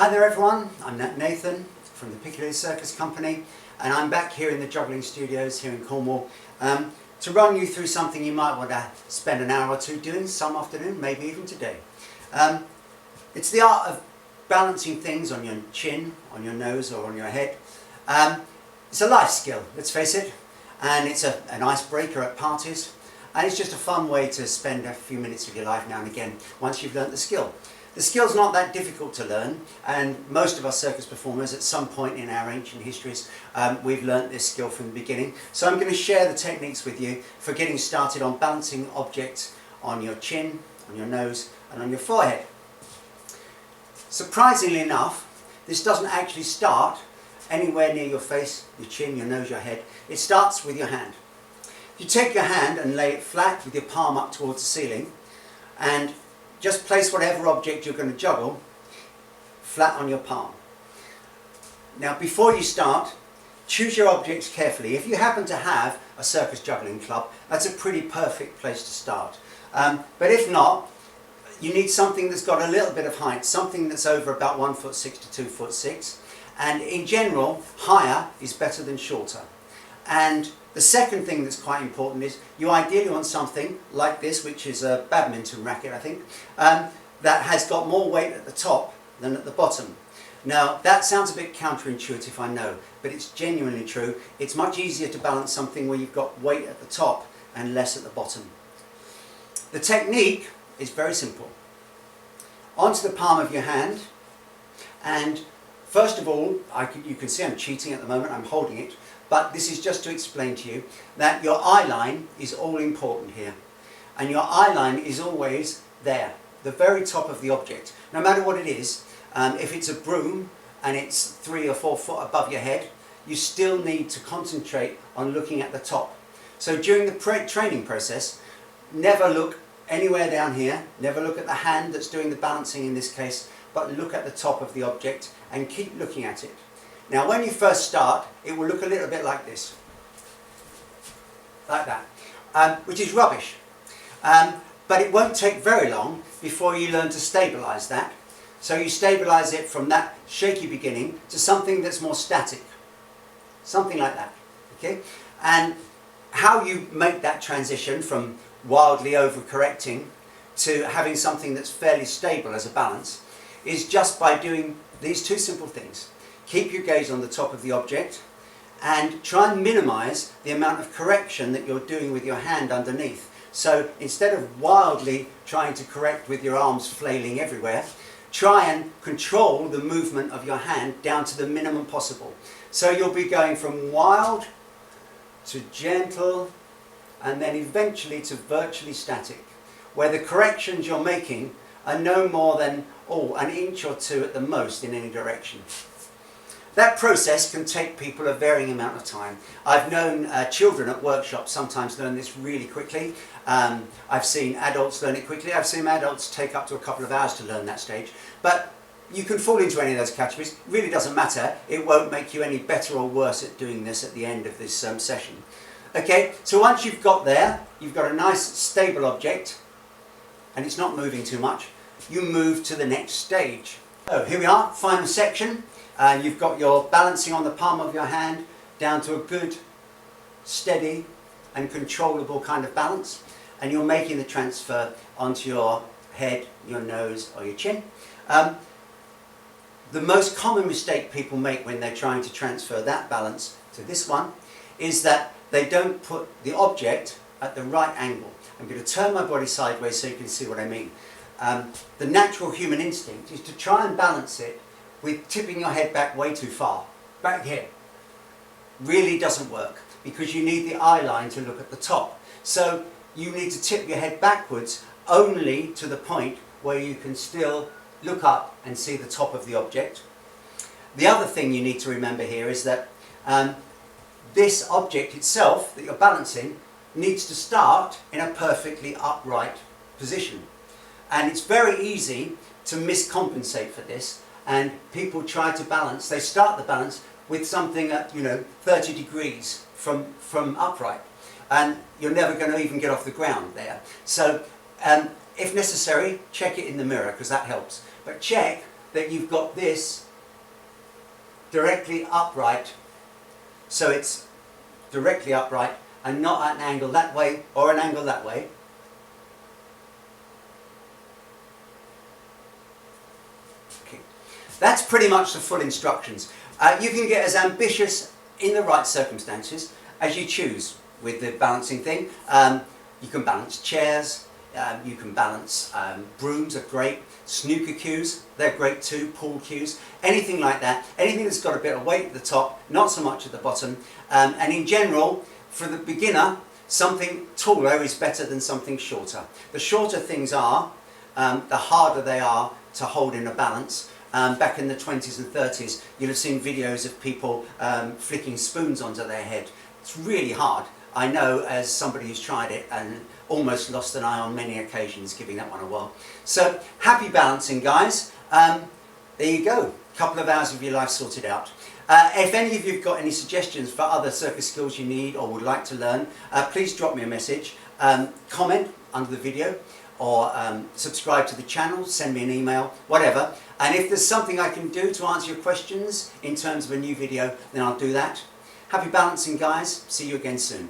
Hi there everyone, I'm Nat Nathan from the Piccadilly Circus company, and I'm back here in the juggling studios here in Cornwall to run you through something you might want to spend an hour or two doing some afternoon, maybe even today. It's the art of balancing things on your chin, on your nose or on your head. It's a life skill, let's face it, and it's an icebreaker at parties, and it's just a fun way to spend a few minutes of your life now and again once you've learnt the skill. The skill's not that difficult to learn, and most of us circus performers at some point in our ancient histories we've learnt this skill from the beginning. So I'm going to share the techniques with you for getting started on balancing objects on your chin, on your nose and on your forehead. Surprisingly enough, this doesn't actually start anywhere near your face, your chin, your nose, your head. It starts with your hand. You take your hand and lay it flat with your palm up towards the ceiling, and just place whatever object you're going to juggle flat on your palm. Now before you start, choose your objects carefully. If you happen to have a circus juggling club, that's a pretty perfect place to start. But if not, you need something that's got a little bit of height, something that's over about 1'6" to 2'6", and in general, higher is better than shorter. And the second thing that's quite important is you ideally want something like this, which is a badminton racket, I think, that has got more weight at the top than at the bottom. Now that sounds a bit counterintuitive, I know, but it's genuinely true. It's much easier to balance something where you've got weight at the top and less at the bottom. The technique is very simple. Onto the palm of your hand, and first of all, you can see I'm cheating at the moment, I'm holding it. But this is just to explain to you that your eye line is all important here. And your eye line is always there, the very top of the object. No matter what it is, if it's a broom and it's 3 or 4 foot above your head, you still need to concentrate on looking at the top. So during the training process, never look anywhere down here, never look at the hand that's doing the balancing in this case, but look at the top of the object and keep looking at it. Now when you first start, it will look a little bit like this, like that, which is rubbish. But it won't take very long before you learn to stabilise that. So you stabilise it from that shaky beginning to something that's more static, something like that, okay? And how you make that transition from wildly overcorrecting to having something that's fairly stable as a balance is just by doing these two simple things. Keep your gaze on the top of the object and try and minimise the amount of correction that you're doing with your hand underneath. So instead of wildly trying to correct with your arms flailing everywhere, try and control the movement of your hand down to the minimum possible. So you'll be going from wild to gentle and then eventually to virtually static, where the corrections you're making are no more than an inch or two at the most in any direction. That process can take people a varying amount of time. I've known children at workshops sometimes learn this really quickly. I've seen adults learn it quickly. I've seen adults take up to a couple of hours to learn that stage. But you can fall into any of those categories. It really doesn't matter. It won't make you any better or worse at doing this at the end of this session. Okay, so once you've got there, you've got a nice stable object and it's not moving too much, you move to the next stage. So here we are, final section. You've got your balancing on the palm of your hand down to a good, steady and controllable kind of balance, and you're making the transfer onto your head, your nose or your chin. The most common mistake people make when they're trying to transfer that balance to this one is that they don't put the object at the right angle. I'm going to turn my body sideways so you can see what I mean. The natural human instinct is to try and balance it with tipping your head back way too far. Back here. Really doesn't work because you need the eye line to look at the top. So you need to tip your head backwards only to the point where you can still look up and see the top of the object. The other thing you need to remember here is that this object itself that you're balancing needs to start in a perfectly upright position. And it's very easy to miscompensate for this. And people try to balance, they start the balance with something at 30 degrees from upright, and you're never going to even get off the ground there. So if necessary, check it in the mirror because that helps, but check that you've got this directly upright, so it's directly upright and not at an angle that way or an angle that way. Okay. That's pretty much the full instructions. You can get as ambitious in the right circumstances as you choose with the balancing thing. You can balance chairs, you can balance brooms are great, snooker cues, they're great too, pool cues, anything like that, anything that's got a bit of weight at the top, not so much at the bottom, and in general, for the beginner, something taller is better than something shorter. The shorter things are, the harder they are to hold in a balance. Back in the 20s and 30s, you'll have seen videos of people flicking spoons onto their head. It's really hard. I know, as somebody who's tried it and almost lost an eye on many occasions giving that one a whirl. So, happy balancing, guys. There you go. A couple of hours of your life sorted out. If any of you have got any suggestions for other circus skills you need or would like to learn, please drop me a message, comment under the video, or subscribe to the channel, send me an email, whatever. And if there's something I can do to answer your questions in terms of a new video, then I'll do that. Happy balancing, guys. See you again soon.